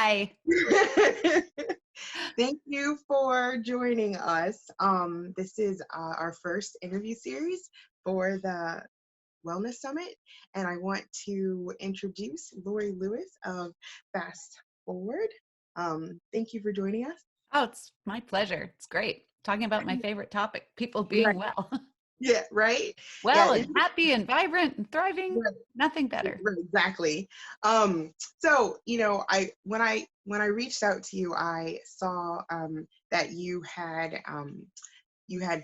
Hi. Thank you for joining us. This is our first interview series for the Wellness Summit, and I want to introduce Laurie Lewis of Fast Forward. Thank you for joining us. Oh, it's my pleasure. It's great. Talking about my favorite topic, people Right. being well. Yeah, right. Yeah, Well and happy and vibrant and thriving. right, Nothing better. right, exactly. So when I reached out to you, I saw that you had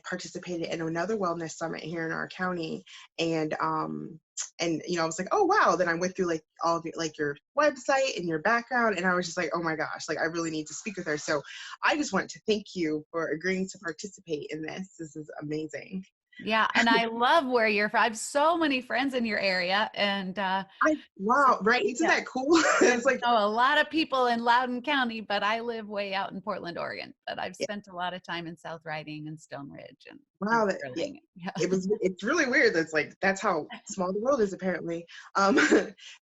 participated in another wellness summit here in our county, and I was like, oh wow. Then I went through like all of like your website and your background, and I was just like, oh my gosh, like I really need to speak with her. So I just want to thank you for agreeing to participate in this. This is amazing. Yeah. And I love where you're from. I have so many friends in your area. And so, Wow, right, isn't yeah, that cool? It's like, know a lot of people in Loudoun County, but I live way out in Portland, Oregon. But I've yeah, spent a lot of time in South Riding and Stone Ridge and wow, yeah, Sterling. Yeah. it's really weird. That's like that's how small the world is apparently. um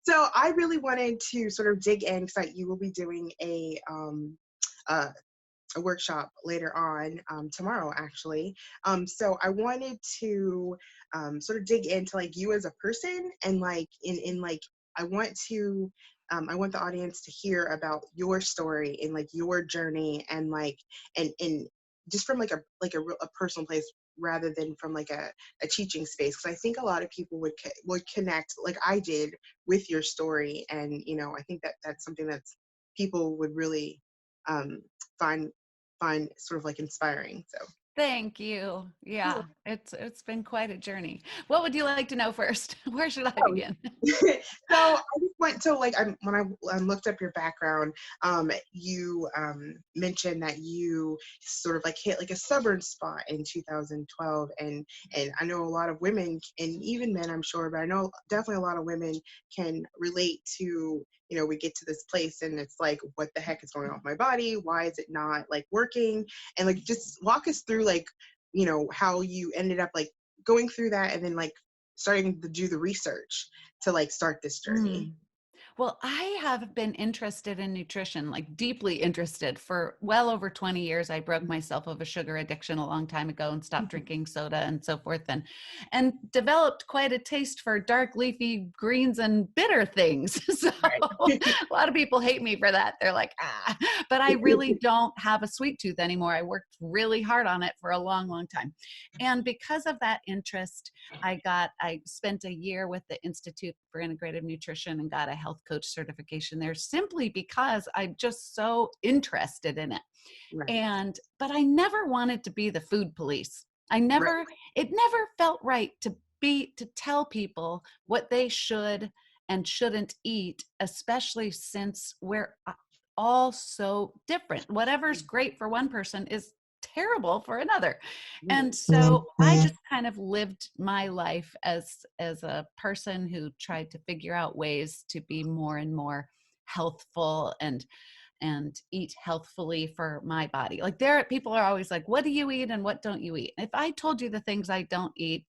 so I really wanted to sort of dig in because you will be doing uh, a workshop later on, tomorrow actually. So I wanted to sort of dig into like you as a person, and like in like I want to I want the audience to hear about your story and like your journey, and like and just from like a personal place rather than from like a teaching space, because I think a lot of people would connect like I did with your story. And I think that that's something that's people would really um, find sort of like inspiring. So Thank you. yeah. Yeah, it's been quite a journey. What would you like to know first? Where should I Oh. begin? So I just went to like when I looked up your background, you mentioned that you sort of like hit like a stubborn spot in 2012, and I know a lot of women and even men, I'm sure, but I know definitely a lot of women can relate to, we get to this place and it's like, what the heck is going on with my body? Why is it not like working? And like just walk us through like, how you ended up like going through that, and then like starting to do the research to like start this journey. Mm. Well, I have been interested in nutrition, like deeply interested for well over 20 years. I broke myself of a sugar addiction a long time ago and stopped drinking soda and so forth, and developed quite a taste for dark leafy greens and bitter things. So Right. a lot of people hate me for that. They're like, but I really don't have a sweet tooth anymore. I worked really hard on it for a long, long time. And because of that interest, I spent a year with the Institute for Integrative Nutrition and got a health coach certification there simply because I'm just so interested in it. Right. But I never wanted to be the food police. Right. It never felt right to tell people what they should and shouldn't eat, especially since we're all so different. Whatever's great for one person is terrible for another. And Right. so I just kind of lived my life as a person who tried to figure out ways to be more and more healthful and eat healthfully for my body. Like people are always like, what do you eat and what don't you eat? If I told you the things I don't eat,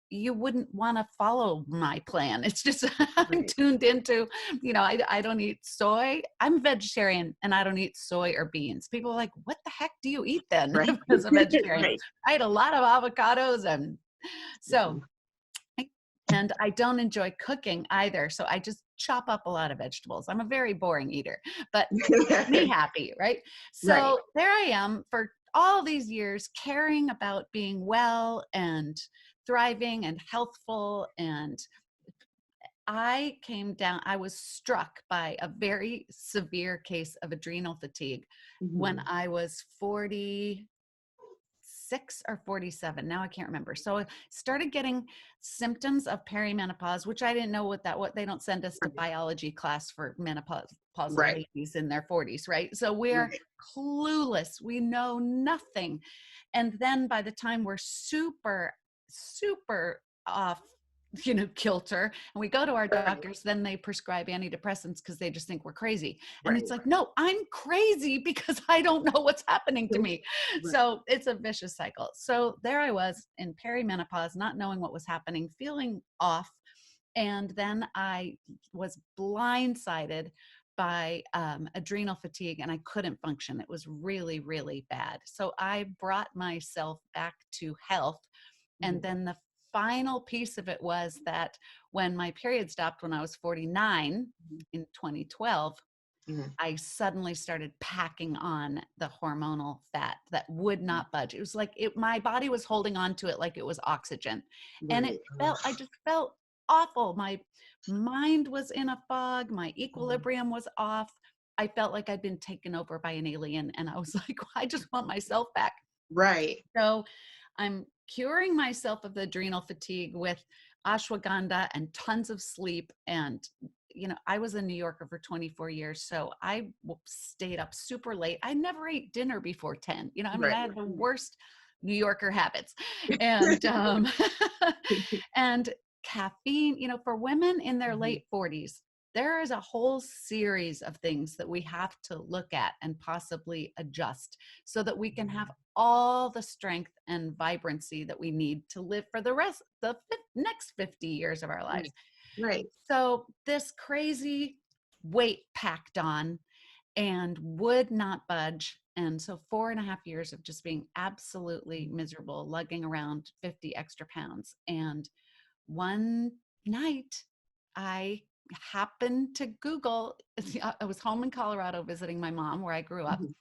you wouldn't want to follow my plan. It's just I'm Right. tuned into, I don't eat soy. I'm vegetarian and I don't eat soy or beans. People are like, what the heck do you eat then? Right. As a vegetarian, Right. I eat a lot of avocados and so Mhm. and I don't enjoy cooking either. So I just chop up a lot of vegetables. I'm a very boring eater, but makes me happy, right? Right. So there I am for all these years caring about being well and thriving and healthful. And I was struck by a very severe case of adrenal fatigue when Mhm. I was 46 or 47. Now I can't remember. So I started getting symptoms of perimenopause, which I didn't know what they don't send us to biology class for menopausal Right. ladies in their 40s, right? So we're Right. clueless. We know nothing. And then by the time we're super, super off, kilter, and we go to our Right. doctors, then they prescribe antidepressants because they just think we're crazy. And it's Right. like, no, I'm crazy because I don't know what's happening to me. Right. So it's a vicious cycle. So there I was in perimenopause, not knowing what was happening, feeling off. And then I was blindsided by adrenal fatigue, and I couldn't function. It was really, really bad. So I brought myself back to health. And Mhm. then the final piece of it was that when my period stopped when I was 49 in 2012, Mhm. I suddenly started packing on the hormonal fat that would not budge. It was like my body was holding on to it like it was oxygen. And Right. I just felt awful. My mind was in a fog. My Mhm. equilibrium was off. I felt like I'd been taken over by an alien. And I was like, I just want myself back. Right. So I'm curing myself of the adrenal fatigue with ashwagandha and tons of sleep. And, I was a New Yorker for 24 years. So I stayed up super late. I never ate dinner before 10. I mean, Right. I had the worst New Yorker habits. And, and caffeine, for women in their Mhm. late 40s, there is a whole series of things that we have to look at and possibly adjust so that we can have all the strength and vibrancy that we need to live for the next 50 years of our lives. Right. Right. So this crazy weight packed on and would not budge. And so 4.5 years of just being absolutely miserable, lugging around 50 extra pounds. And one night I happened to Google, I was home in Colorado visiting my mom where I grew up. Mhm.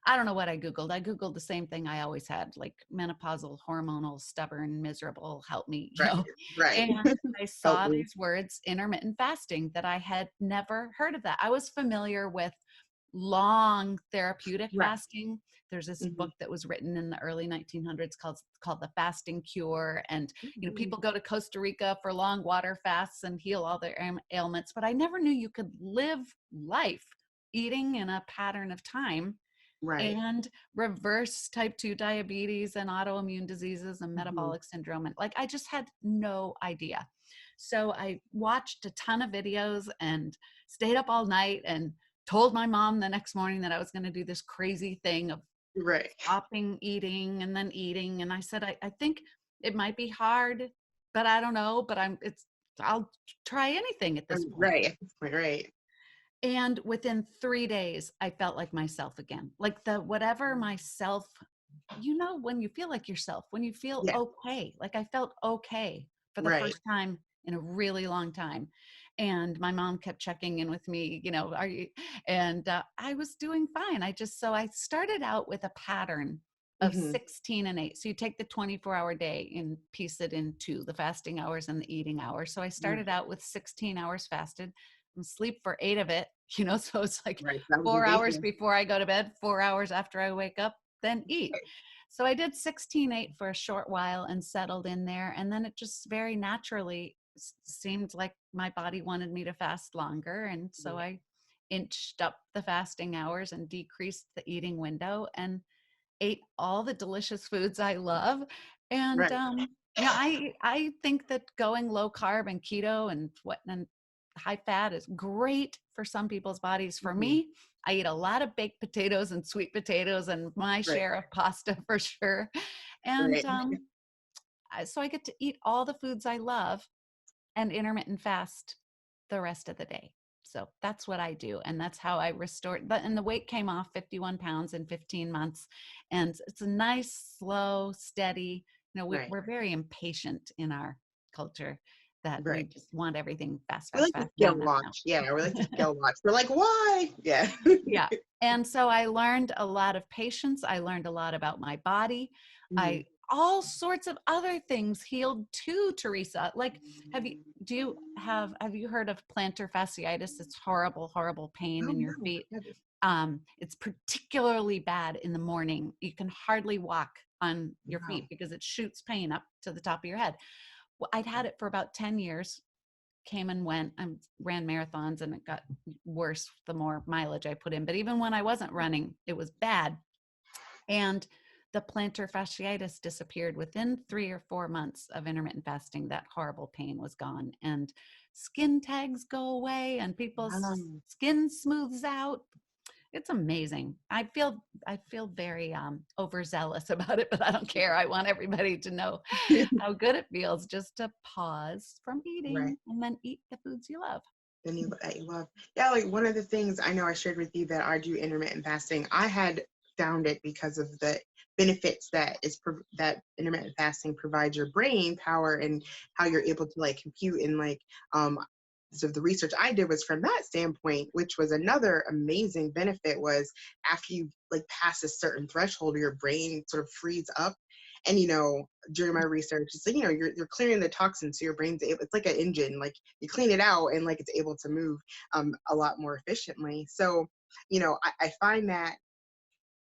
I don't know what I Googled. I Googled the same thing I always had, like menopausal, hormonal, stubborn, miserable, help me, Right. Right. And I Help saw me. these words, intermittent fasting, that I had never heard of that. I was familiar with long therapeutic Right. fasting. There's this Mhm. book that was written in the early 1900s called The Fasting Cure. And, Mhm. people go to Costa Rica for long water fasts and heal all their ailments. But I never knew you could live life eating in a pattern of time Right. and reverse type 2 diabetes and autoimmune diseases and Mhm. metabolic syndrome. And like, I just had no idea. So I watched a ton of videos and stayed up all night and told my mom the next morning that I was going to do this crazy thing of Right. stopping eating and then eating. And I said, I think it might be hard, but I don't know, but I'll try anything at this point. Right. At this point, right. And within 3 days, I felt like myself again. Like whatever myself, when you feel like yourself, when you feel Yeah. okay, like I felt okay for the Right. first time in a really long time. And my mom kept checking in with me, are you, and I was doing fine. So I started out with a pattern of Mhm. 16 and 8. So you take the 24-hour day and piece it into the fasting hours and the eating hours. So I started Right. out with 16 hours fasted and sleep for 8 of it, so it's like Right. That was your 4 hours baseline. before I go to bed, 4 hours after I wake up, then eat. So I did 16/8 for a short while and settled in there. And then it just very naturally seemed like my body wanted me to fast longer. And so Right. I inched up the fasting hours and decreased the eating window and ate all the delicious foods I love. And Right. I think that going low carb and keto and high fat is great for some people's bodies. For Mhm. me, I eat a lot of baked potatoes and sweet potatoes and my Right. share of pasta for sure. And Right. so I get to eat all the foods I love and intermittent fast the rest of the day. So that's what I do. And that's how I restored. And the weight came off 51 pounds in 15 months. And it's a nice, slow, steady. Right. We're very impatient in our culture that we Right. just want everything fast, We fast, like to fast, now, skill now, watch. Yeah, we like to skill watch. We're like, why? Yeah. yeah. And so I learned a lot of patience. I learned a lot about my body. Mhm. I all sorts of other things healed too, Theresa. Like, have you heard of plantar fasciitis? It's horrible, horrible pain Oh in your no. feet. I haven't. It's particularly bad in the morning. You can hardly walk on your feet Wow. because it shoots pain up to the top of your head. Well, I'd had it for about 10 years, came and went. I ran marathons and it got worse the more mileage I put in. But even when I wasn't running, it was bad. And the plantar fasciitis disappeared within 3 or 4 months of intermittent fasting. That horrible pain was gone, and skin tags go away, and people's Wow. skin smooths out. It's amazing. I feel very overzealous about it, but I don't care. I want everybody to know how good it feels just to pause from Right. eating and then eat the foods you love. that you love. Yeah, like one of the things I know I shared with you that I do intermittent fasting. I had found it because of the benefits that intermittent fasting provides your brain power and how you're able to like compute and like um so the research I did was from that standpoint, which was another amazing benefit was after you like pass a certain threshold, your brain sort of frees up. And during my research, it's like you're clearing the toxins, so your brain's able. It's like an engine, like you clean it out, and like it's able to move a lot more efficiently. So I find that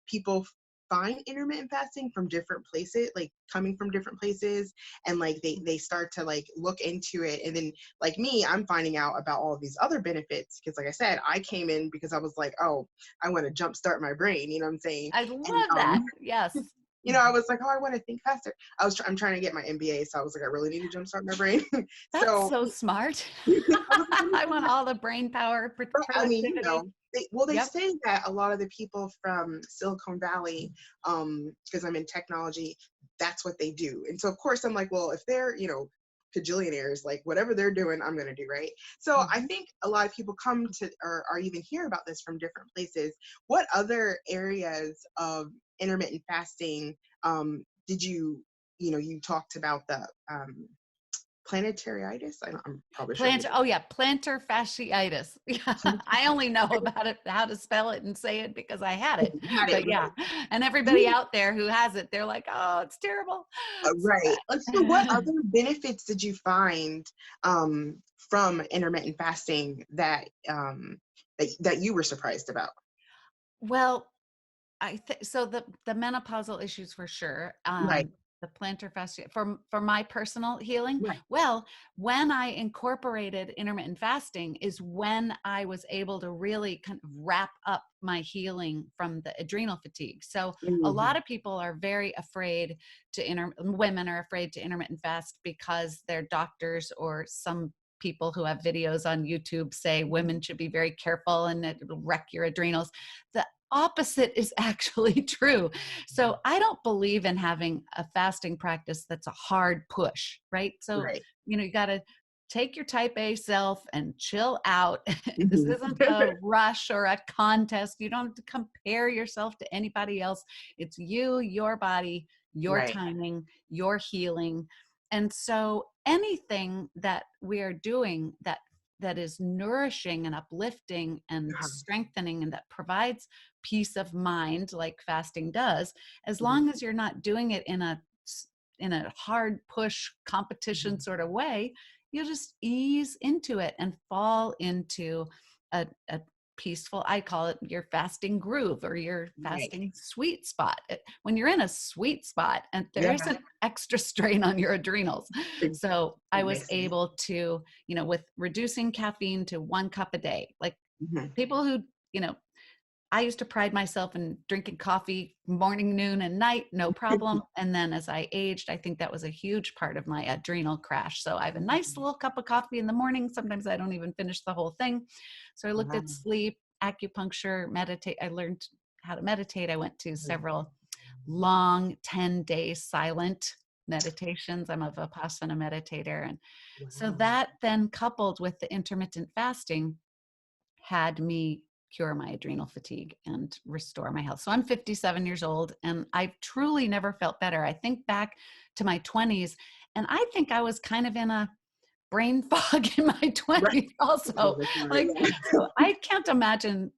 people find intermittent fasting from different places, like coming from different places, and like they start to like look into it, and then like me, I'm finding out about all of these other benefits because like I said, I came in because I was like, oh, I want to jumpstart my brain, you know what I'm saying? I And love that. Yes. I was like, oh, I want to think faster. I'm trying to get my MBA, so I was like, I really need to jumpstart my brain. That's So so smart. I was like, I want all the brain power, I mean, productivity. they Yep. say that a lot of the people from Silicon Valley, because I'm in technology, that's what they do. And so, of course, I'm like, well, if they're, cajillionaires, like whatever they're doing, I'm going to do, right? So I Mhm. think a lot of people come to or even hear about this from different places. What other areas of intermittent fasting did you talked about the planetariitis? I'm probably shouldn't be Oh yeah, plantar fasciitis. Yeah, I only know about it, how to spell it and say it because I had it. had it But right. yeah, and everybody out there who has it, they're like, "Oh, it's terrible." So Right. So what bad. other benefits did you find from intermittent fasting that you were surprised about? Well, I think so the menopausal issues for sure. Right. The plantar fascia for my personal healing. Right. Well, when I incorporated intermittent fasting is when I was able to really kind of wrap up my healing from the adrenal fatigue. So a Mhm. lot of people are very afraid women are afraid to intermittent fast because their doctors or some people who have videos on YouTube say women should be very careful and it'll wreck your adrenals. The opposite is actually true. So I don't believe in having a fasting practice that's a hard push, right? So, Right. you got to take your type A self and chill out. This Mhm. isn't a rush or a contest. You don't have to compare yourself to anybody else. It's you, your body, your Right. timing, your healing. And so anything that we are doing that is nourishing and uplifting and Uh-huh. strengthening and that provides peace of mind like fasting does, as Mhm. long as you're not doing it in a hard push competition Mhm. sort of way, you'll just ease into it and fall into a peaceful, I call it your fasting groove or your Right. fasting sweet spot. When you're in a sweet spot and there Yeah. isn't extra strain on your adrenals. Ex- So I was Exactly. able to, with reducing caffeine to 1 cup a day, like Mhm. people who, you know, I used to pride myself in drinking coffee morning, noon, and night, no problem. And then as I aged, I think that was a huge part of my adrenal crash. So I have a nice little cup of coffee in the morning. Sometimes I don't even finish the whole thing. So I looked Wow. at sleep, acupuncture, meditate. I learned how to meditate. I went to Mhm. several long 10-day silent meditations. I'm a Vipassana meditator. And so Wow. that then coupled with the intermittent fasting had me cure my adrenal fatigue and restore my health. So I'm 57 years old and I've truly never felt better. I think back to my 20s and I think I was kind of in a brain fog in my Right. 20s also. Like, Yeah. so I can't imagine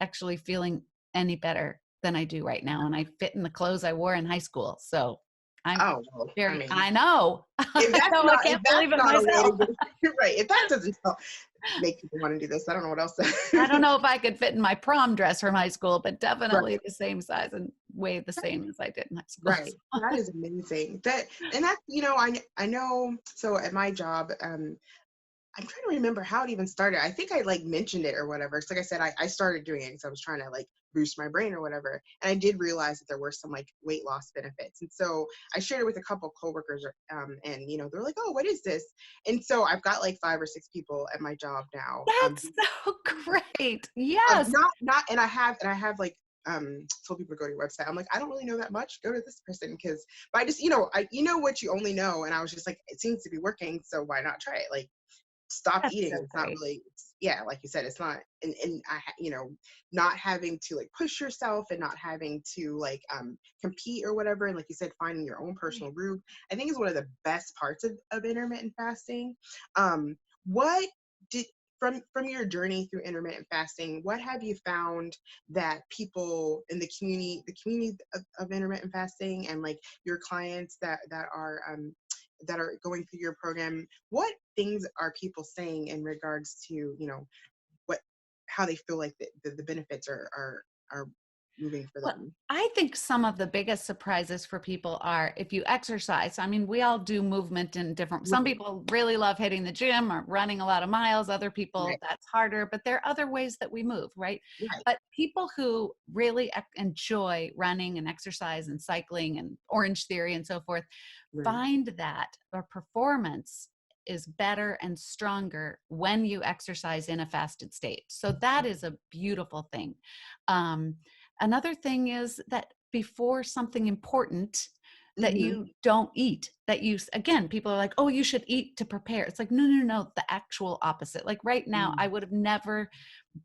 actually feeling any better than I do right now. And I fit in the clothes I wore in high school. So I'm Oh, well, I mean, I know. if I that's know I not if can't that's believe it not a way to myself. get right, if that doesn't make people want to do this, I don't know what else I don't to know if I could fit in my prom dress from high school, but definitely Right. the same size and weigh the same as I did in high school. Right. That is amazing. I know so at my job, I'm trying to remember how it even started. I think I like mentioned it or whatever. So like I said, I started doing it because I was trying to like boost my brain or whatever. And I did realize that there were some like weight loss benefits. And so I shared it with a couple coworkers and they're like, oh, what is this? And so I've got like 5 or 6 people at my job now. That's so great. Yes. Not and I have like told people to go to your website. I'm like, I don't really know that much. Go to this person because but I just, I what you only know. And I was just like, it seems to be working, so why not try it? Like stop That's eating. so It's not great. really, yeah, like you said, it's not, and not having to like push yourself and not having to like compete or whatever. And like you said, finding your own Right. personal groove, I think is one of the best parts of intermittent fasting. What did from your journey through intermittent fasting, what have you found that people in the community of intermittent fasting, and like your clients that are going through your program, what things are people saying in regards to, what how they feel like the benefits are moving for Well, them? I think some of the biggest surprises for people are if you exercise. I mean, we all do movement in different, some Right, people really love hitting the gym or running a lot of miles. Other people, right, that's harder, but there are other ways that we move, right? right, But people who really enjoy running and exercise and cycling and Orange Theory and so forth right. find that their performance is better and stronger when you exercise in a fasted state. So that is a beautiful thing. Um, Another thing is that before something important, that Mm-hmm. you don't eat, that you, again, people are like, oh, you should eat to prepare. It's like, no, no, no, the actual opposite. Like right now, I would have never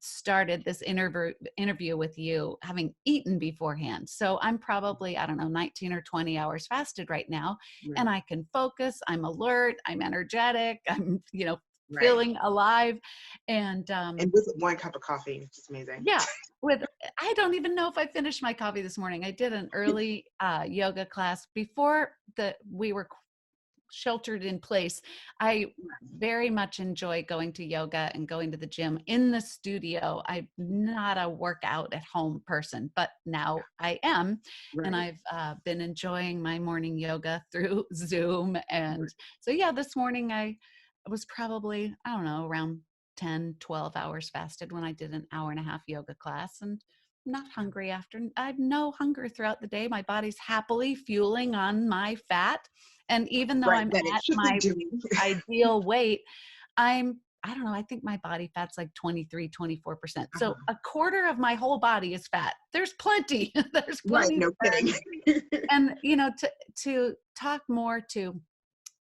started this interview with you having eaten beforehand. So I'm probably, I don't know, 19 or 20 hours fasted right now. And Right, I can focus, I'm alert, I'm energetic, I'm, right. feeling alive. And And with one cup of coffee, it's just amazing. yeah, with I don't even know if I finished my coffee this morning. I did an early yoga class before we were sheltered in place. I very much enjoy going to yoga and going to the gym in the studio. I'm not a workout at home person, but now I am. And Right, I've been enjoying my morning yoga through Zoom. And so, yeah, this morning I was probably, I don't know, around 10, 12 hours fasted when I did an hour and a half yoga class, and not hungry after. I have no hunger throughout the day. My body's happily fueling on my fat. And even though right. I'm That it at should be my doing. ideal weight, I don't know, I think my body fat's like 23, 24%. So Uh-huh. a quarter of my whole body is fat. There's plenty. There's Right, plenty to no burn. kidding. And to talk more to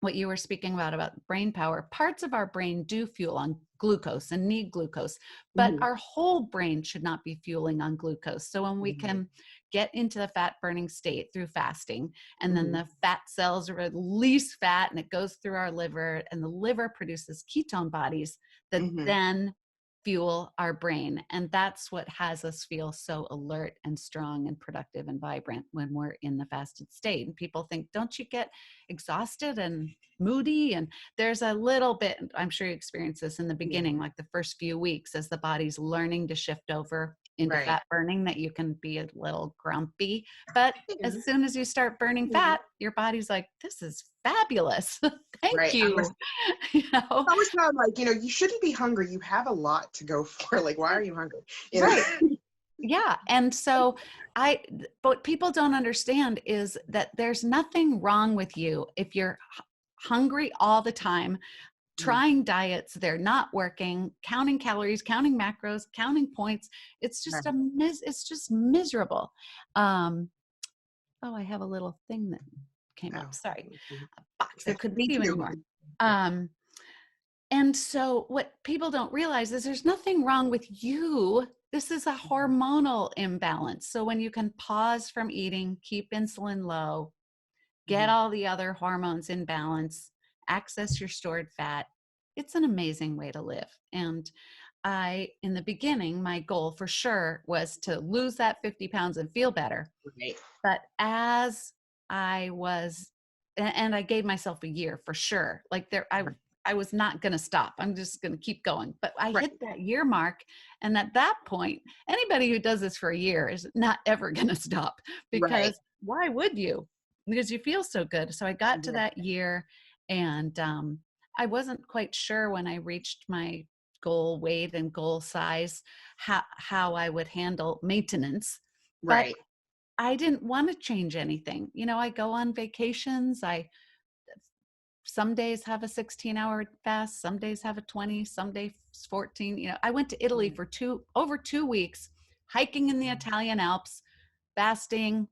what you were speaking about brain power, parts of our brain do fuel on glucose and need glucose, but Mhm. our whole brain should not be fueling on glucose. So when we Right. can get into the fat burning state through fasting, and then Mhm. the fat cells release fat and it goes through our liver, and the liver produces ketone bodies that Mhm. then fuel our brain. And that's what has us feel so alert and strong and productive and vibrant when we're in the fasted state. And people think, don't you get exhausted and moody? And there's a little bit, I'm sure you experience this in the Yeah. beginning, like the first few weeks as the body's learning to shift over into Right. fat burning, that you can be a little grumpy. But Yeah. as soon as you start burning Mhm. fat, your body's like, this is fabulous. Thank Right. I you. must you know, always found like, you shouldn't be hungry. You have a lot to go for. Like, why are you hungry? You know? right. Yeah. And so what people don't understand is that there's nothing wrong with you if you're hungry all the time, Mhm. trying diets, they're not working, counting calories, counting macros, counting points. It's Right. just it's just miserable. Um, oh, I have a little thing that came up. Oh, Sorry, mhm. a box. I couldn't Me see you too. anymore. Yeah. Um, and so what people don't realize is there's nothing wrong with you. This is a Mhm. hormonal imbalance. So when you can pause from eating, keep insulin low, get Mhm. all the other hormones in balance, access your stored fat, it's an amazing way to live. And in the beginning, my goal for sure was to lose that 50 pounds and feel better. Right. But as I was, and I gave myself a year for sure. Like I was not going to stop. I'm just going to keep going. But I Right. hit that year mark. And at that point, anybody who does this for a year is not ever going to stop, Right. because why would you? Because you feel so good. So I got to Right. that year, and I wasn't quite sure when I reached my goal weight and goal size how I would handle maintenance. But Right. I didn't want to change anything. I go on vacations. I some days have a 16-hour fast, some days have a 20, some days 14. I went to Italy for over 2 weeks, hiking in the Italian Alps, fasting,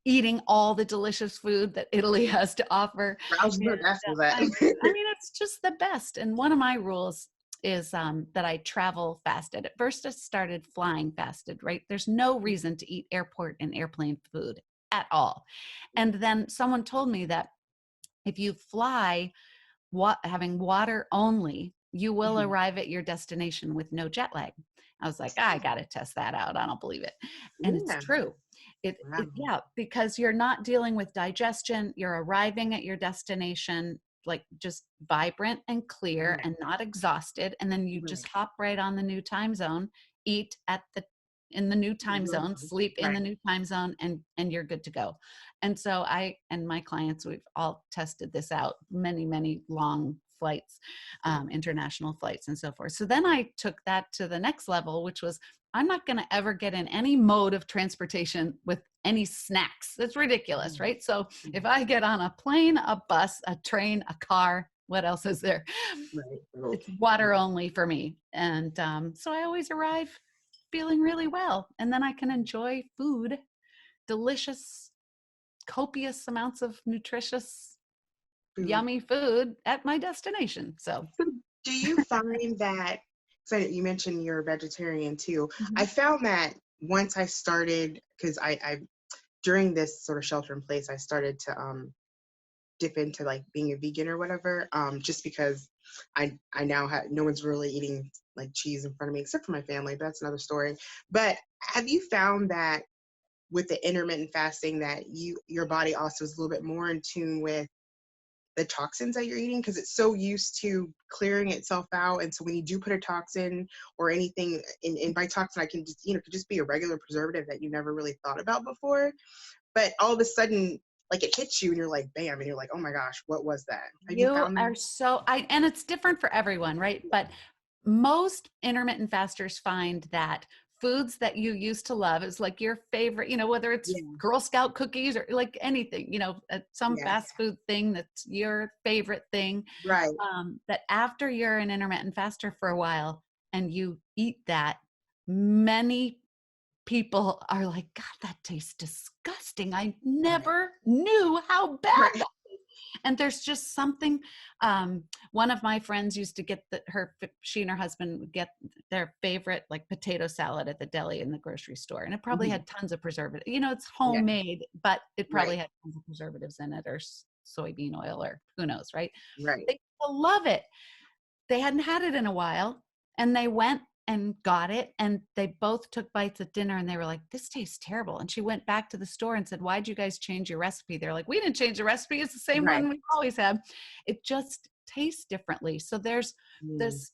eating all the delicious food that Italy has to offer. I was And going to ask you that. I mean, it's just the best. And one of my rules is that I travel fasted. At first, I started flying fasted, right? There's no reason to eat airport and airplane food at all. And then someone told me that if you fly having water only, you will Mhm. arrive at your destination with no jet lag. I was like, I got to test that out. I don't believe it. And it's Yeah. true. Wow. Yeah, because you're not dealing with digestion. You're arriving at your destination like just vibrant and clear Right. and not exhausted. And then you just Right. hop right on the new time zone, eat at the in the new time zone, sleep in the Right. new time zone, and you're good to go. And so I and my clients, we've all tested this out, many long flights, international flights and so forth. So then I took that to the next level, which was I'm not going to ever get in any mode of transportation with any snacks. That's ridiculous, Mhm. right? So if I get on a plane, a bus, a train, a car, what else is there? Right. Oh, It's water only for me. And so I always arrive feeling really well. And then I can enjoy food, delicious, copious amounts of nutritious, food. yummy food at my destination. So, So do you find that, so you mentioned you're a vegetarian too. I mhm. found that once I started, because I during this sort of shelter in place, I started to dip into like being a vegan or whatever, just because I now have no one's really eating like cheese in front of me except for my family, but that's another story. But have you found that with the intermittent fasting that your body also is a little bit more in tune with the toxins that you're eating because it's so used to clearing itself out, and so when you do put a toxin or anything in by toxin I can just could just be a regular preservative that you never really thought about before, but all of a sudden like it hits you and you're like bam and you're like, oh my gosh, what was that? Have you You found that? are so and it's different for everyone, right? But most intermittent fasters find that foods that you used to love is like your favorite, whether it's Yeah. Girl Scout cookies or like anything, some Yes. fast food thing that's your favorite thing, Right. that after you're an intermittent faster for a while and you eat that, many people are like, God, that tastes disgusting. I Right. never knew how bad Right. that. And there's just something. One of my friends used to get she and her husband would get their favorite like potato salad at the deli in the grocery store, and it probably Mhm. had tons of preservative. It's Yeah. homemade, but it probably Right. had tons of preservatives in it, or soybean oil, or who knows, right? Right. They still love it. They hadn't had it in a while, and they went and got it, and they both took bites at dinner, and they were like, this tastes terrible. And she went back to the store and said, why'd you guys change your recipe? They're like, we didn't change the recipe, it's the same Right. one we always have. It just tastes differently. So there's Mm. this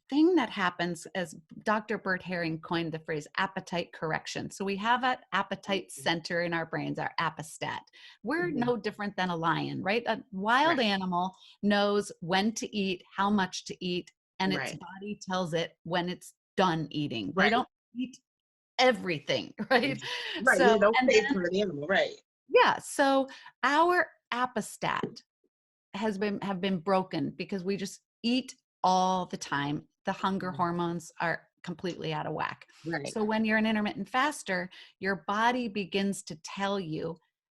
thing that happens, as Dr. Bert Herring coined the phrase appetite correction. So we have an appetite center in our brains, our apostat. We're Mhm. no different than a lion, right? A wild Right. animal knows when to eat, how much to eat, and its Right. body tells it when it's done eating. They Right. don't eat everything, right? Right. So, Yeah, don't and save then, for the animal. Right. yeah, so our apostat have been broken because we just eat all the time. The hunger Mhm. hormones are completely out of whack. Right. So when you're an intermittent faster, your body begins to tell you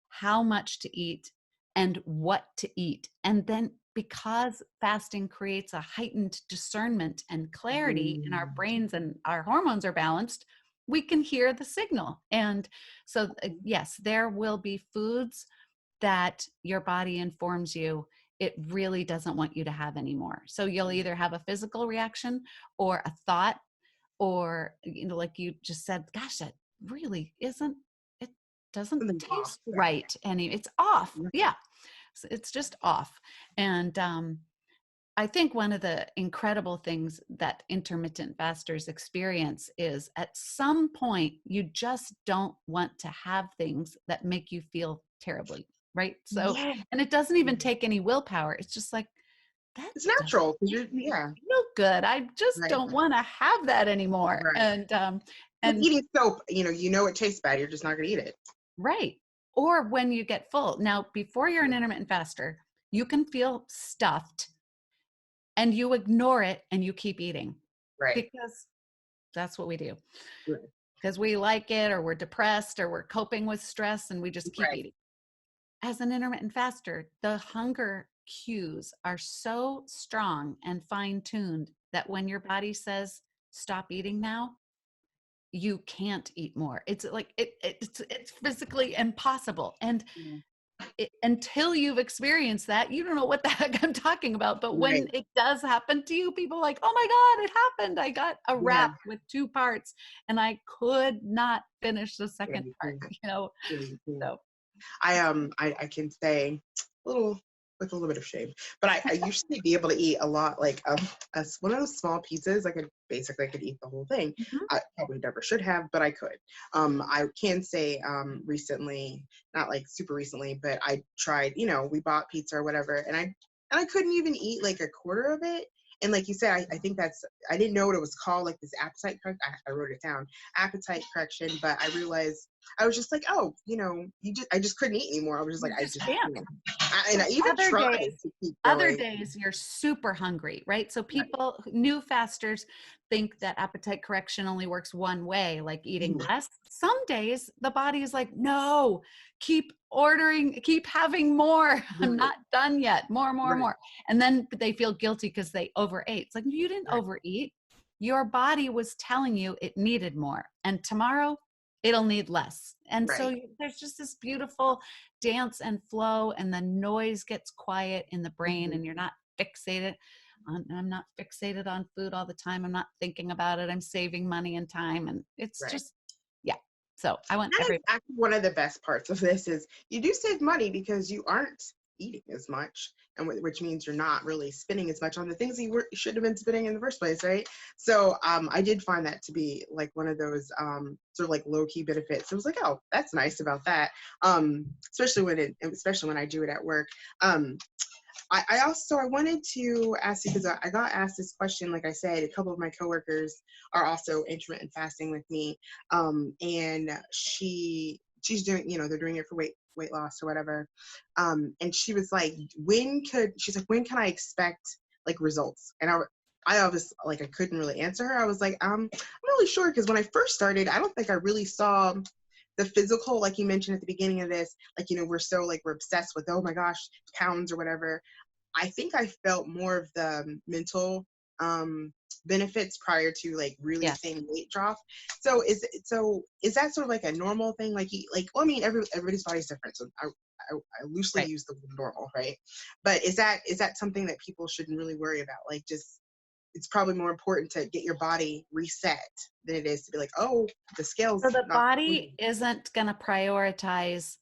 how much to eat and what to eat. And then because fasting creates a heightened discernment and clarity in our Mm. brains and our hormones are balanced, we can hear the signal. And so, yes, there will be foods that your body informs you it really doesn't want you to have anymore. So you'll either have a physical reaction or a thought, or like you just said, gosh, that really isn't, it doesn't Something's off. taste Yeah. right. And it's off. Yeah. Yeah. It's just off. And I think one of the incredible things that intermittent fasters experience is at some point, you just don't want to have things that make you feel terribly, right? So, Yeah. and it doesn't even take any willpower. It's just like, that It's doesn't natural 'cause make you're me yeah. feel good. I just Right. don't want to have that anymore. Right. Like And eating soap, it tastes bad, you're just not gonna eat it. right. Or when you get full. Now, before you're an Yeah. intermittent faster, you can feel stuffed and you ignore it and you keep eating Right. because that's what we do. Right. because we like it, or we're depressed, or we're coping with stress, and we just keep Right. eating. As an intermittent faster, the hunger cues are so strong and fine tuned that when your body says, stop eating now, you can't eat more. It's like it's physically impossible. And Yeah. until you've experienced that, you don't know what the heck I'm talking about. But Right. when it does happen to you, people are like, oh my God, it happened. I got a Yeah. wrap with 2 parts and I could not finish the second Very part, true. you know? Very true. So I can say a little with a little bit of shame, but I usually be able to eat a lot, like one of those small pizzas. I could eat the whole thing. mhm, I probably never should have, but I could. I can say recently, not like super recently, but I tried. We bought pizza or whatever, and I couldn't even eat like a quarter of it. And like you said, I think I didn't know what it was called, like this appetite correct. I wrote it down, appetite correction, but I realized I was just like, oh, I just couldn't eat anymore. I was just like, you just can't. and I even Other tried days, to keep other going. days you're super hungry, right? So Right. people, new fasters, think that appetite correction only works one way, like eating Mhm. less. Some days the body is like, no, keep ordering, keep having more. I'm Right. not done yet. More, more, Right. more. And then they feel guilty because they overate. It's like, you didn't Right. overeat. Your body was telling you it needed more. And tomorrow it'll need less. And so Right. there's just this beautiful dance and flow, and the noise gets quiet in the brain, Mhm. and you're not fixated on, I'm not fixated on food all the time. I'm not thinking about it. I'm saving money and time. And it's Right. just, yeah. So I want That is everybody. actually one of the best parts of this is you do save money because you aren't eating as much, and which means you're not really spending as much on the things you should have been spending in the first place, right? So I did find that to be like one of those sort of like low key benefits. It was like, oh, that's nice about that. Especially when I do it at work. Um, I wanted to ask you because I got asked this question. Like I said, a couple of my coworkers are also intermittent fasting with me, and she's doing, they're doing it for weight loss or whatever, and she was like, she's like, when can I expect like results? And I obviously, like, I couldn't really answer her. I was like, I'm really sure, because when I first started, I don't think I really saw the physical, like you mentioned at the beginning of this, like, we're obsessed with, oh my gosh, pounds or whatever. I think I felt more of the mental benefits prior to like really Yes. seeing weight drop. So is that sort of like a normal thing? Well, I mean, everybody's body's different. So I loosely Right. use the word normal, right? But is that something that people shouldn't really worry about? Like, just it's probably more important to get your body reset than it is to be like, oh, the scale's So the not. body isn't going to prioritize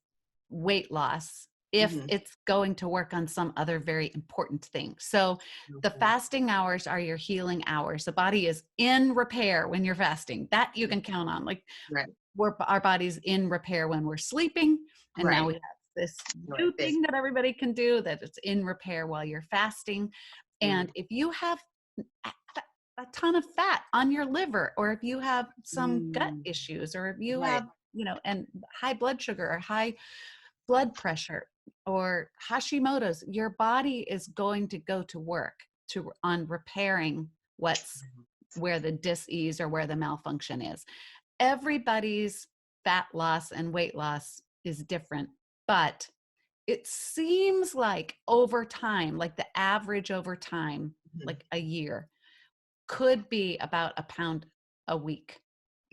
weight loss if Mm-hmm. it's going to work on some other very important thing. So the Okay. fasting hours are your healing hours. The body is in repair when you're fasting. That you Right. can count on. Like, Right. our body's in repair when we're sleeping. And now Right. we have this Right. new This. thing that everybody can do, that it's in repair while you're fasting. Right. And if you have a a ton of fat on your liver, or if you have some gut Mm. issues, or if you Right. have, and high blood sugar or high blood pressure or Hashimoto's, your body is going to go to work on repairing where the dis-ease or where the malfunction is. Everybody's fat loss and weight loss is different, but it seems like over time, like the average over time, Mhm. like a year, could be about a pound a week.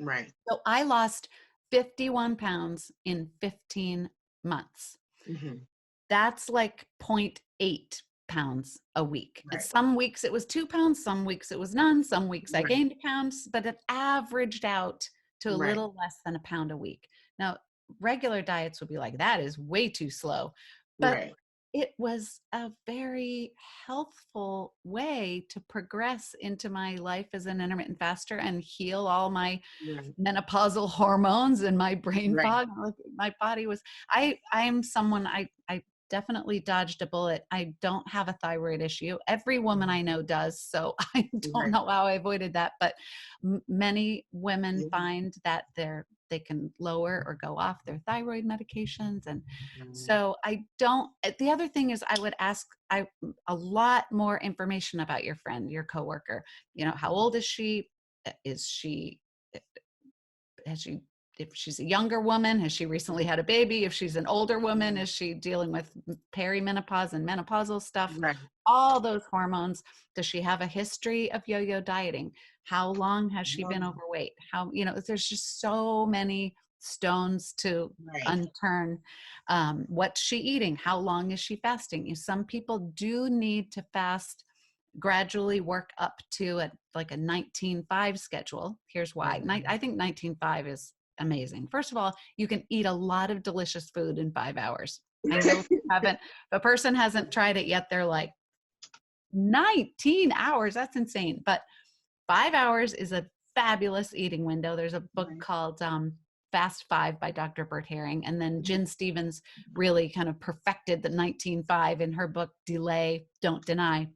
Right. So I lost 51 pounds in 15 months. Mhm. That's like zero point 0.8 pounds a week. Right. Some weeks it was 2 pounds, some weeks it was none, some weeks I Right. gained pounds, but it averaged out to a Right. little less than a pound a week. Now, regular diets would be like, that is way too slow. But Right. it was a very healthful way to progress into my life as an intermittent faster and heal all my Right. menopausal hormones and my brain Right. fog. Like, my body was, I'm someone, I definitely dodged a bullet. I don't have a thyroid issue. Every woman I know does. So I don't Right. know how I avoided that, but many women Yeah. find that they can lower or go off their thyroid medications. And Mm. so I don't, the other thing is, I would ask a lot more information about your friend, your coworker. How old is she? Is she if she's a younger woman, has she recently had a baby? If she's an older woman, Mhm. is she dealing with perimenopause and menopausal stuff? Right. All those hormones. Does she have a history of yo-yo dieting? How long has she been Um, overweight? How, there's just so many stones to right. unturn. What's she eating? How long is she fasting? Some people do need to fast, gradually work up to like a 19-5 schedule. Here's why. Mhm. I think 19-5 is amazing. First of all, you can eat a lot of delicious food in 5 hours. I know if a person hasn't tried it yet, they're like, 19 hours, that's insane. But 5 hours is a fabulous eating window. There's a book Right. called Fast Five by Dr. Bert Herring. And then Mhm. Jen Stevens really kind of perfected the 19-5 in her book, Delay, Don't Deny.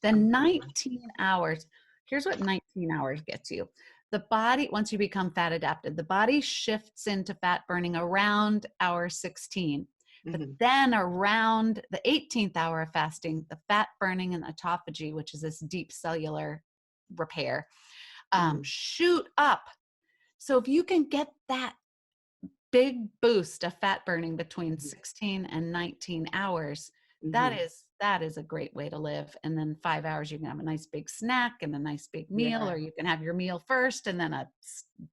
Then Okay. 19 hours. Here's what 19 hours gets you. The body, once you become fat adapted, the body shifts into fat burning around hour 16. But Mhm. then around the 18th hour of fasting, the fat burning and autophagy, which is this deep cellular repair, Mhm. shoot up. So if you can get that big boost of fat burning between Mhm. 16 and 19 hours, that Mhm. is a great way to live. And then 5 hours, you can have a nice big snack and a nice big meal, Yeah. or you can have your meal first and then a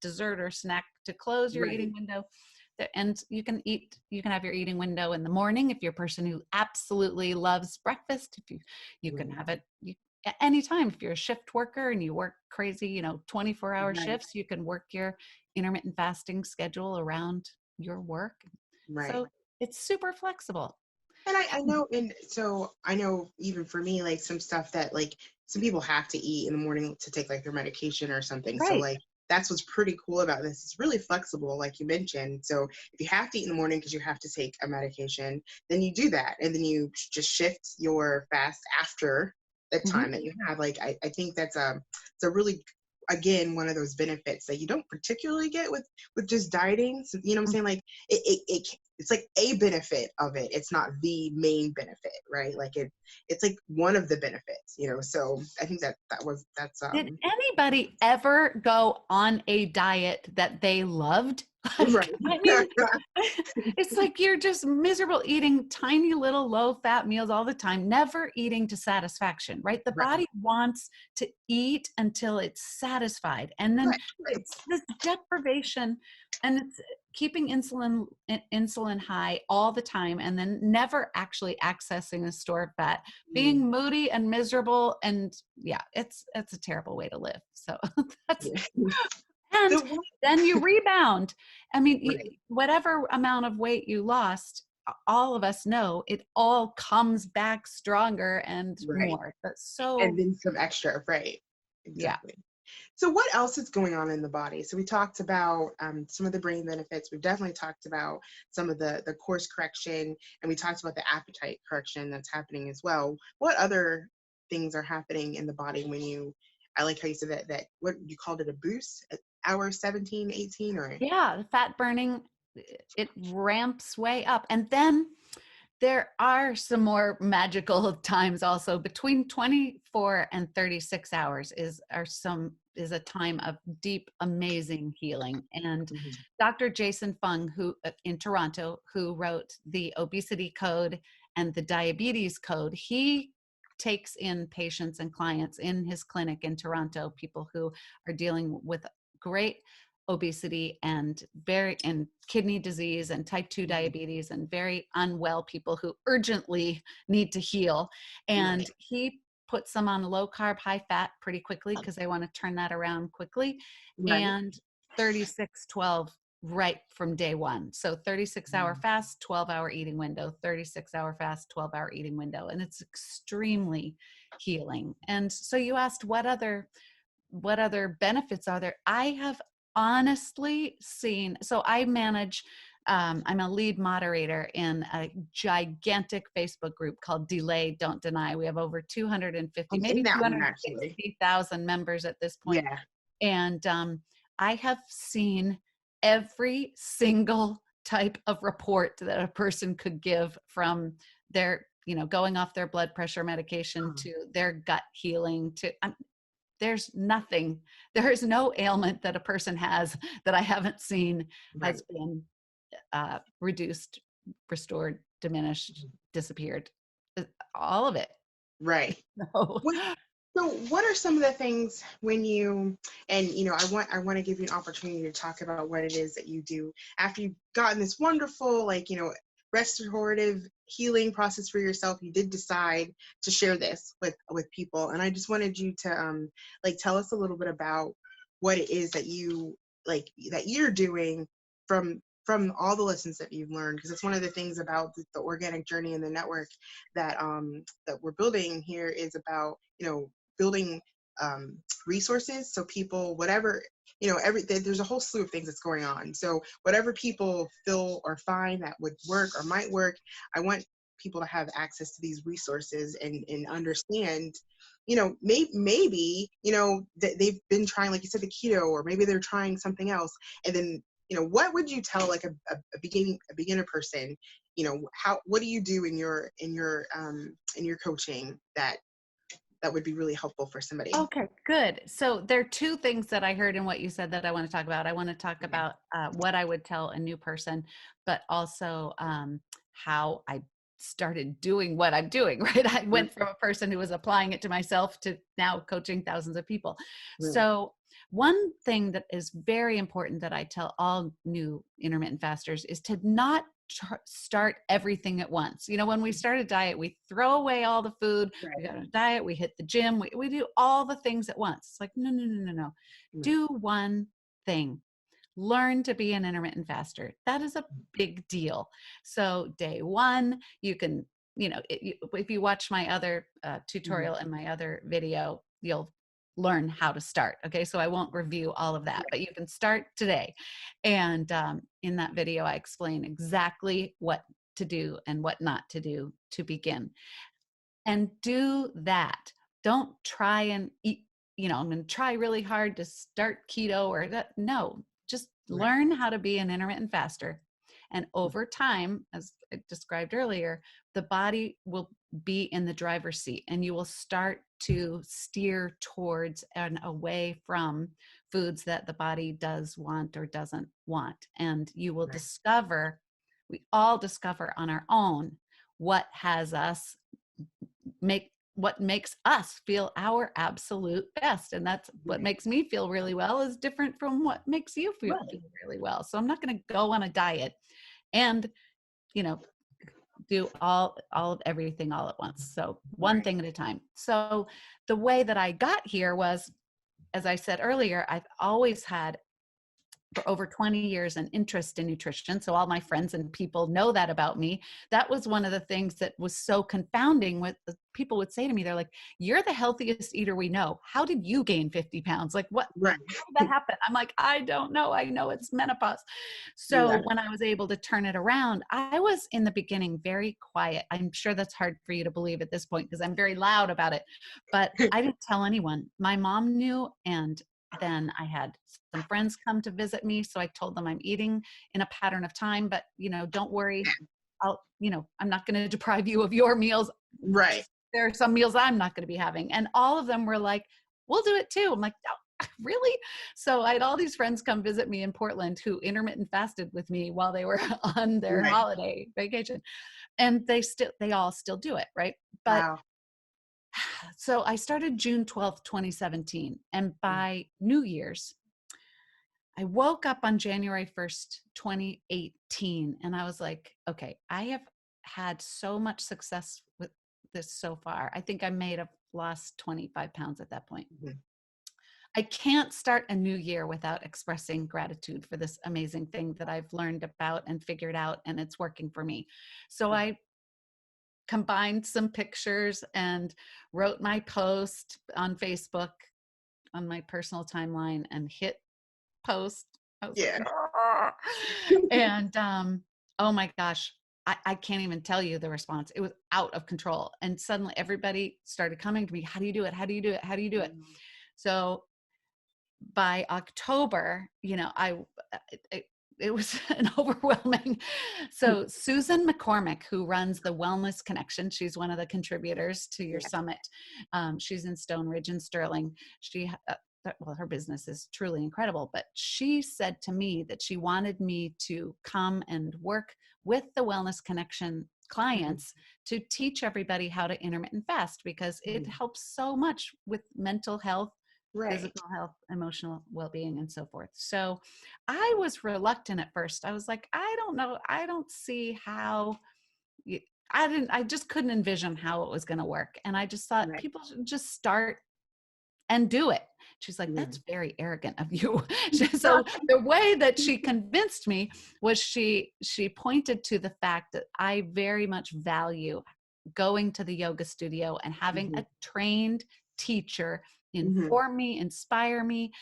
dessert or snack to close your Right. eating window. And you can have your eating window in the morning if you're a person who absolutely loves breakfast. If you can Right. have it at any time. If you're a shift worker and you work crazy, 24-hour Right. shifts, you can work your intermittent fasting schedule around your work. Right. So it's super flexible. And I know, and so I know even for me, like some stuff that like some people have to eat in the morning to take like their medication or something. So Right. like that's what's pretty cool about this. It's really flexible, like you mentioned. So if you have to eat in the morning because you have to take a medication, then you do that, and then you just shift your fast after the Mhm. time that you have. Like I think that's it's a really again one of those benefits that you don't particularly get with just dieting. So, you know what I'm saying? Like it's like a benefit of it. It's not the main benefit, right? Like it's like one of the benefits, So I think that's Did anybody ever go on a diet that they loved? right. Like, I mean, it's like you're just miserable eating tiny little low fat meals all the time, never eating to satisfaction, right? The Right. body wants to eat until it's satisfied. And then Right. Right. it's this deprivation, and it's keeping insulin high all the time and then never actually accessing the stored fat, Mm. being moody and miserable. And yeah, it's a terrible way to live. So that's, Yeah. and So what- then you rebound. I mean, right. whatever amount of weight you lost, all of us know it all comes back stronger and Right. more. That's so, And then some extra, right. yeah. Exactly. So what else is going on in the body? So we talked about some of the brain benefits. We've definitely talked about some of the course correction, and we talked about the appetite correction that's happening as well. What other things are happening in the body when you, I like how you said that what you called it a boost at hour 17, 18, or Yeah, the fat burning, it ramps way up. And then there are some more magical times also. Between 24 and 36 hours is a time of deep, amazing healing. And Mhm. Dr. Jason Fung, who in Toronto, who wrote the Obesity Code and the Diabetes Code, he takes in patients and clients in his clinic in Toronto, people who are dealing with great obesity and kidney disease and type 2 Mhm. diabetes and very unwell people who urgently need to heal. Right. And he puts them on low carb, high fat pretty quickly because they want to turn that around quickly. Right. And 36-12 right from day one. So 36-hour Mhm. fast, 12-hour eating window, 36-hour fast, 12-hour eating window. And it's extremely healing. And so you asked what other benefits are there? I have honestly seen, so I manage, I'm a lead moderator in a gigantic Facebook group called Delay, Don't Deny. We have over 250, I'm in maybe that one actually. 260,000 members at this point. Yeah. And I have seen every single type of report that a person could give, from their, going off their blood pressure medication Um, to their gut healing to there's nothing, there is no ailment that a person has that I haven't seen Right. has been reduced, restored, diminished, disappeared. Uh, All of it. Right. So, What, so what are some of the things when you, and I want to give you an opportunity to talk about what it is that you do after you've gotten this wonderful, like, restorative healing process for yourself. You did decide to share this with people, and I just wanted you to like tell us a little bit about what it is that you like that you're doing from all the lessons that you've learned, because it's one of the things about the organic journey and the network that we're building here is about building um, resources, so people, whatever, there's a whole slew of things that's going on, so whatever people feel or find that would work or might work, I want people to have access to these resources and understand, maybe they've been trying, like you said, the keto, or maybe they're trying something else, and then what would you tell like a beginner person, what do you do in your coaching that would be really helpful for somebody? okay, good. So there are two things that I heard in what you said that I want to talk about. I want to talk Okay. about what I would tell a new person, but also how I started doing what I'm doing, right? I Right. went from a person who was applying it to myself to now coaching thousands of people. Right. So one thing that is very important that I tell all new intermittent fasters is to not start everything at once. When we start a diet, we throw away all the food, we Right. got a diet, we hit the gym, we do all the things at once. It's like, no, no, no, no, no. Right. Do one thing. Learn to be an intermittent faster. That is a big deal. So day one, you can, if you watch my other Mhm. tutorial and my other video, you'll learn how to start. Okay. So I won't review all of that, but you can start today. And in that video, I explain exactly what to do and what not to do to begin. And do that. Don't try and eat, I'm going to try really hard to start keto or that. No, just Right. learn how to be an intermittent faster. And over time, as I described earlier, the body will be in the driver's seat and you will start to steer towards and away from foods that the body does want or doesn't want. And you will Right. discover, we all discover on our own what has us what makes us feel our absolute best, and that's what Right. makes me feel really well is different from what makes you feel Right. really well. So I'm not going to go on a diet and you know do all of everything all at once. So one Right. thing at a time. So the way that I got here was, as I said earlier, I've always had for over 20 years an interest in nutrition. So all my friends and people know that about me. That was one of the things that was so confounding. What people would say to me, they're like, "You're the healthiest eater we know. How did you gain 50 pounds? Like what, how Right. did that happen?" I'm like, "I don't know. I know it's menopause." Yeah. So when I was able to turn it around, I was in the beginning very quiet. I'm sure that's hard for you to believe at this point because I'm very loud about it, but I didn't tell anyone. My mom knew, and then I had some friends come to visit me. So I told them I'm eating in a pattern of time, but don't worry. I'm not going to deprive you of your meals. Right. There are some meals I'm not going to be having. And all of them were like, "We'll do it too." I'm like, "Oh, really?" So I had all these friends come visit me in Portland who intermittent fasted with me while they were on their Right. holiday vacation. And they all still do it. Right. But Wow. so I started June 12th, 2017. And by New Year's, I woke up on January 1st, 2018, and I was like, okay, I have had so much success with this so far. I think I may have lost 25 pounds at that point. Mhm. I can't start a new year without expressing gratitude for this amazing thing that I've learned about and figured out, and it's working for me. So I combined some pictures and wrote my post on Facebook on my personal timeline and hit post. I was like, Yeah. "Ah." And oh my gosh, I can't even tell you the response. It was out of control. And suddenly everybody started coming to me, "How do you do it? How do you do it? How do you do it?" So by October, I it was an overwhelming. So Susan McCormick, who runs the Wellness Connection, she's one of the contributors to your Yeah. summit. She's in Stone Ridge and Sterling. Well, her business is truly incredible, but she said to me that she wanted me to come and work with the Wellness Connection Mhm. clients to teach everybody how to intermittent fast, because it Mhm. helps so much with mental health, Right. physical health, emotional well-being, and so forth. So I was reluctant at first. I was like, I don't know. I don't see how you, I just couldn't envision how it was going to work. And I just thought Right. people should just start and do it. She's like, Yeah. that's very arrogant of you. So the way that she convinced me was she pointed to the fact that I very much value going to the yoga studio and having Mhm. a trained teacher Mhm. inform me, inspire me,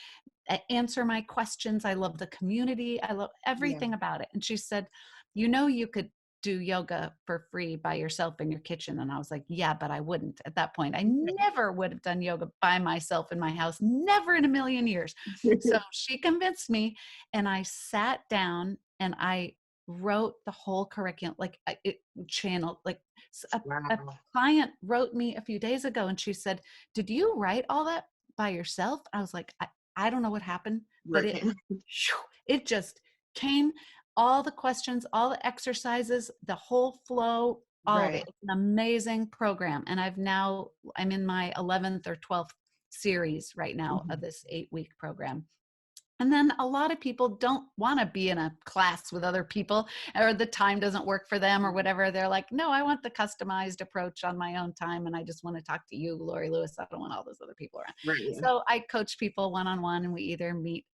answer my questions. I love the community. I love Yeah. everything about it. And she said, you know, you could do yoga for free by yourself in your kitchen. And I was like, yeah, but I wouldn't at that point. I never would have done yoga by myself in my house, never in a million years. So she convinced me, and I sat down and I wrote the whole curriculum, like it channeled, like a Wow. client wrote me a few days ago and she said, did you write all that by yourself? I was like, I don't know what happened, but Working. it just came, all the questions, all the exercises, the whole flow, all of it. Right. It's an amazing program. And I'm in my 11th or 12th series right now of Mhm. this 8-week program. And then a lot of people don't want to be in a class with other people, or the time doesn't work for them or whatever. They're like, no, I want the customized approach on my own time. And I just want to talk to you, Laurie Lewis. I don't want all those other people around. Right. Yeah. So I coach people one-on-one, and we either meet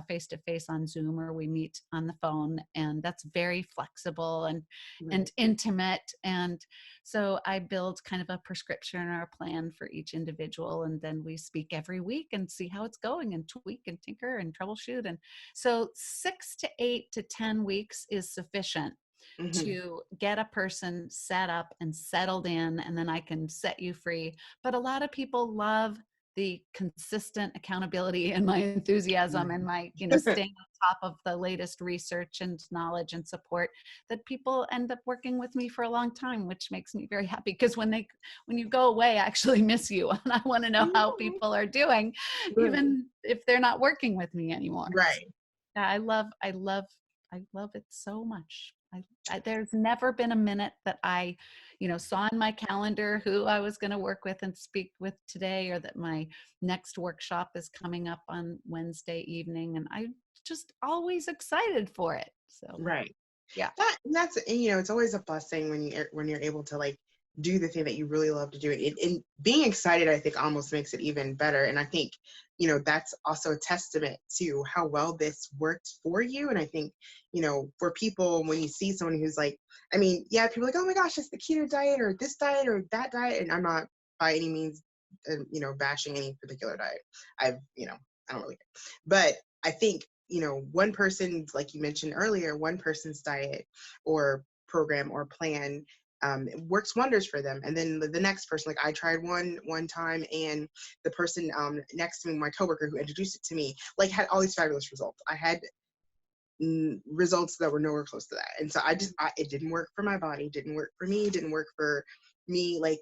face-to-face on Zoom, or we meet on the phone. And that's very flexible and Right. intimate. And so I build kind of a prescription or a plan for each individual. And then we speak every week and see how it's going and tweak and tinker and troubleshoot. And so 6 to 8 to 10 weeks is sufficient Mhm. to get a person set up and settled in, and then I can set you free. But a lot of people love the consistent accountability and my enthusiasm and my, staying on top of the latest research and knowledge and support, that people end up working with me for a long time, which makes me very happy, because when you go away, I actually miss you and I want to know how people are doing, Right. even if they're not working with me anymore. Right. Yeah, I love it so much. There's never been a minute that I, saw on my calendar who I was going to work with and speak with today, or that my next workshop is coming up on Wednesday evening, and I just always excited for it. So, Right. yeah. That's, and, it's always a blessing when you're able to like do the thing that you really love to do. And being excited, I think, almost makes it even better. And I think, that's also a testament to how well this worked for you. And I think, for people, when you see someone who's like, I mean, yeah, people are like, oh my gosh, it's the keto diet or this diet or that diet. And I'm not by any means, bashing any particular diet. I don't really care. But I think, one person's, like you mentioned earlier, one person's diet or program or plan, it works wonders for them. And then the next person, like I tried one time, and the person next to me, my coworker who introduced it to me, like had all these fabulous results. I had results that were nowhere close to that. And so it didn't work for my body, didn't work for me, didn't work for me, like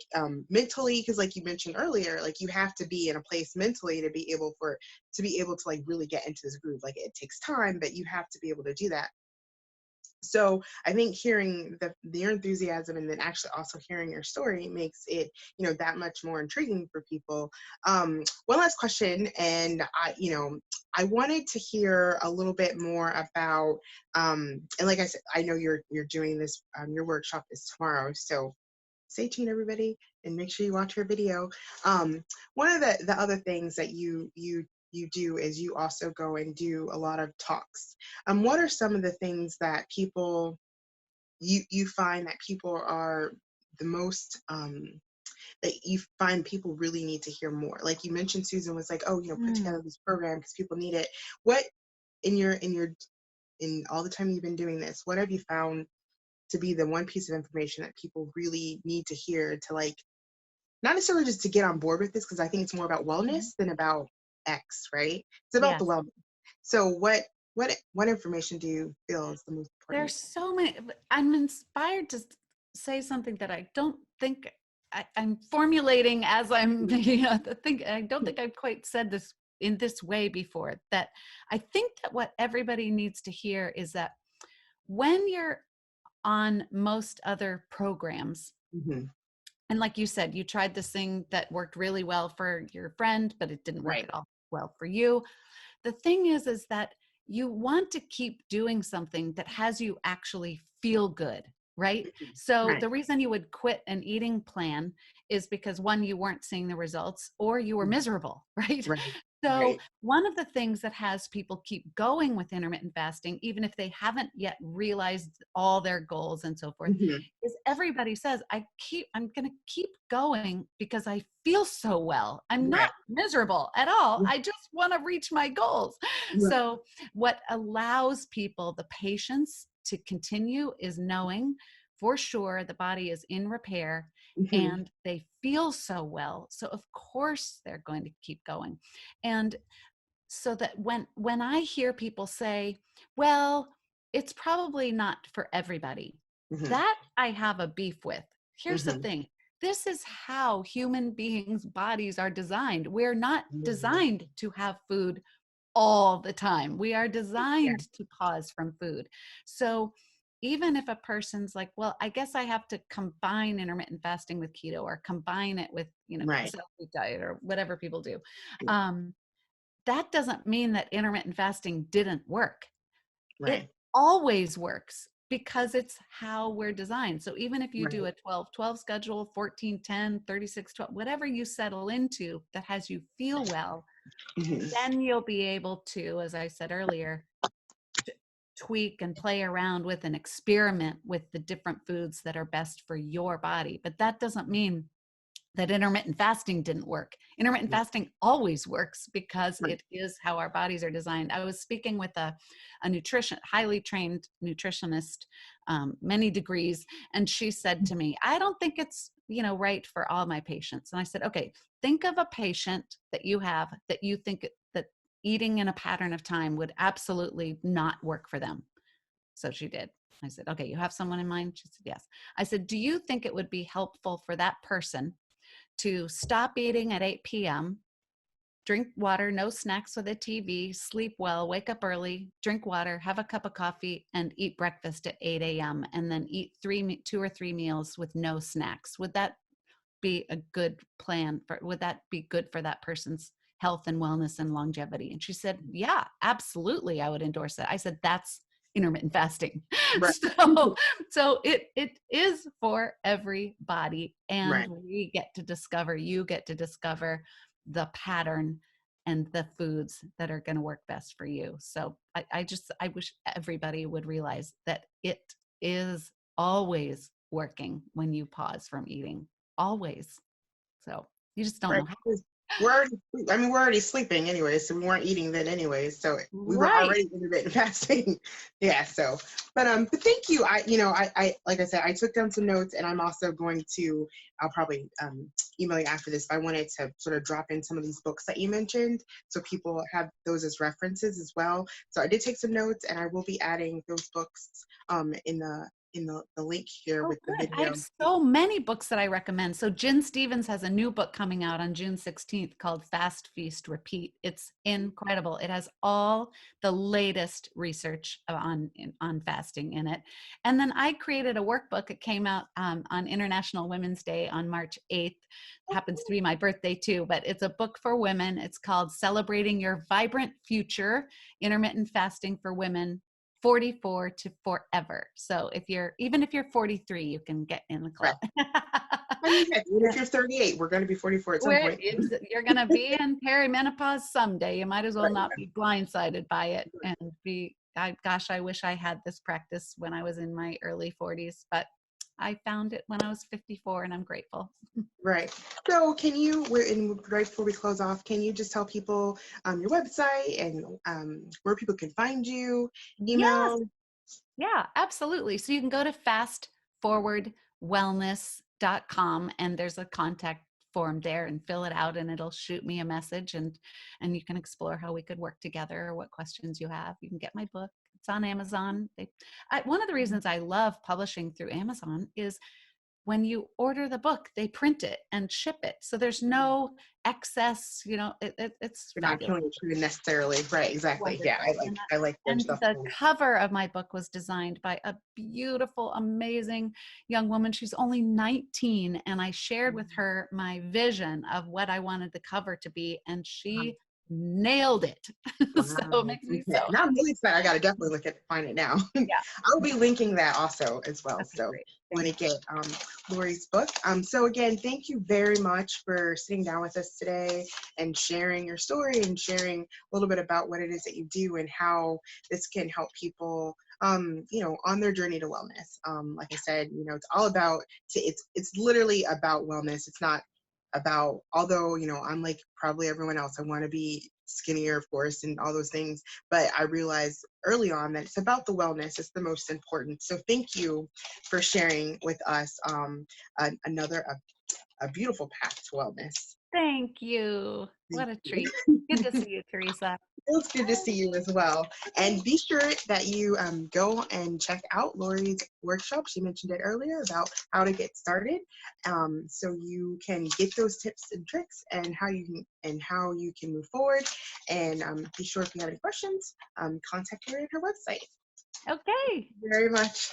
mentally, because like you mentioned earlier, like you have to be in a place mentally to be able to like really get into this groove. Like it takes time, but you have to be able to do that. So I think hearing your enthusiasm, and then actually also hearing your story, makes it, that much more intriguing for people. One last question, and I wanted to hear a little bit more about, and like I said, I know you're doing this, your workshop is tomorrow, so stay tuned, everybody, and make sure you watch your video. One of the other things that you do is you also go and do a lot of talks. What are some of the things that you find that people are the most, that you find people really need to hear more? Like you mentioned, Susan was like, oh, put Mm. together this program because people need it. What in all the time you've been doing this, what have you found to be the one piece of information that people really need to hear to, like, not necessarily just to get on board with this, because I think it's more about Mhm. wellness than about X, right? It's about the Yes. wellness. So what information do you feel is the most important? There's so many. I'm inspired to say something that I don't think I'm formulating as I'm, I don't think I've quite said this in this way before. That I think that what everybody needs to hear is that when you're on most other programs, Mm-hmm. and like you said, you tried this thing that worked really well for your friend, but it didn't work Right. at all well for you. The thing is that you want to keep doing something that has you actually feel good, right? Mhm. So Right. the reason you would quit an eating plan is because one, you weren't seeing the results, or you were Mhm. miserable, right? Right. So Right. one of the things that has people keep going with intermittent fasting, even if they haven't yet realized all their goals and so forth, Mhm. is everybody says, I'm going to keep going because I feel so well. I'm not Right. miserable at all. Mhm. I just want to reach my goals. Right. So what allows people the patience to continue is knowing for sure the body is in repair Mhm. and they feel so well. So of course they're going to keep going. And so that when I hear people say, well, it's probably not for everybody, Mhm. that I have a beef with. Here's the Mhm. thing. This is how human beings' bodies are designed. We're not Mhm. designed to have food all the time. We are Yeah. designed to pause from food. So even if a person's like, well, I guess I have to combine intermittent fasting with keto or combine it with, Right. cell-free diet or whatever people do. Yeah. Um, that doesn't mean that intermittent fasting didn't work. It Right. always works because it's how we're designed. So even if you do Right. a 12-12 schedule, 14-10, 36-12, whatever you settle into that has you feel well, Mhm. then you'll be able to, as I said earlier, tweak and play around with and experiment with the different foods that are best for your body. But that doesn't mean that intermittent fasting didn't work. Intermittent Yeah. fasting always works because Right. it is how our bodies are designed. I was speaking with a highly trained nutritionist, many degrees, and she said to me, I don't think it's, right for all my patients. And I said, okay, think of a patient that you have that you think that eating in a pattern of time would absolutely not work for them. So she did. I said, okay, you have someone in mind? She said, yes. I said, do you think it would be helpful for that person to stop eating at 8 p.m., drink water, no snacks with a TV, sleep well, wake up early, drink water, have a cup of coffee, and eat breakfast at 8 a.m., and then eat 2 or 3 meals with no snacks? Would that be a good plan would that be good for that person's health and wellness and longevity? And she said, yeah, absolutely, I would endorse that. I said, that's intermittent fasting. Right. So it is for everybody, and Right. you get to discover the pattern and the foods that are going to work best for you. So I wish everybody would realize that it is always working when you pause from eating, always. So you just don't Right. know how. 'Cause I mean, we're already sleeping anyway, so we weren't eating then anyway. So we were Right. already intermittent fasting. Yeah. So, but thank you. Like I said, I took down some notes, and I'm also going to, I'll probably email you after this. But I wanted to sort of drop in some of these books that you mentioned, so people have those as references as well. So I did take some notes, and I will be adding those books in the link here Oh, with the good. I video. have so many books that I recommend. So Jen Stevens has a new book coming out on June 16th called Fast, Feast, Repeat. It's incredible. It has all the latest research on fasting in it. And then I created a workbook. It came out on International Women's Day on March 8th. Happens to be my birthday too, but it's a book for women. It's called Celebrating Your Vibrant Future, Intermittent Fasting for Women 44 to forever. So even if you're 43, you can get in the Right. club. I mean, heck, even if you're 38, we're going to be 44 at some point. You're going to be in perimenopause someday. You might as well not be blindsided by it and gosh, I wish I had this practice when I was in my early 40s, but I found it when I was 54 and I'm grateful. Right. So right before we close off, can you just tell people your website and where people can find you, Yes. email? Yeah, absolutely. So you can go to fastforwardwellness.com and there's a contact form there and fill it out, and it'll shoot me a message, and you can explore how we could work together or what questions you have. You can get my book. It's on Amazon. One of the reasons I love publishing through Amazon is when you order the book, they print it and ship it. So there's no excess, it's You're not fabulous. killing the tree necessarily. Right, exactly. Yeah, Wonderful. I like their And stuff. the cover of my book was designed by a beautiful, amazing young woman. She's only 19, and I shared with her my vision of what I wanted the cover to be, and she nailed it. So it Wow. makes me Okay. so Now I'm really excited. I gotta definitely find it now. yeah. I'll be linking that also as well. Okay, So great. want to Thank you. get Laurie's book. So again, thank you very much for sitting down with us today and sharing your story and sharing a little bit about what it is that you do and how this can help people on their journey to wellness. Like I said, it's all about it's literally about wellness. It's not about, although I'm like probably everyone else, I want to be skinnier, of course, and all those things, but I realized early on that it's about the wellness. It's the most important. So thank you for sharing with us another a beautiful path to wellness. Thank you. Thank What a you. treat. Good to see you, Theresa. It's good to see you as well. And be sure that you go and check out Laurie's workshop. She mentioned it earlier about how to get started, so you can get those tips and tricks and how you can move forward. And be sure if you have any questions, contact her at her website. Okay. Thank you very much.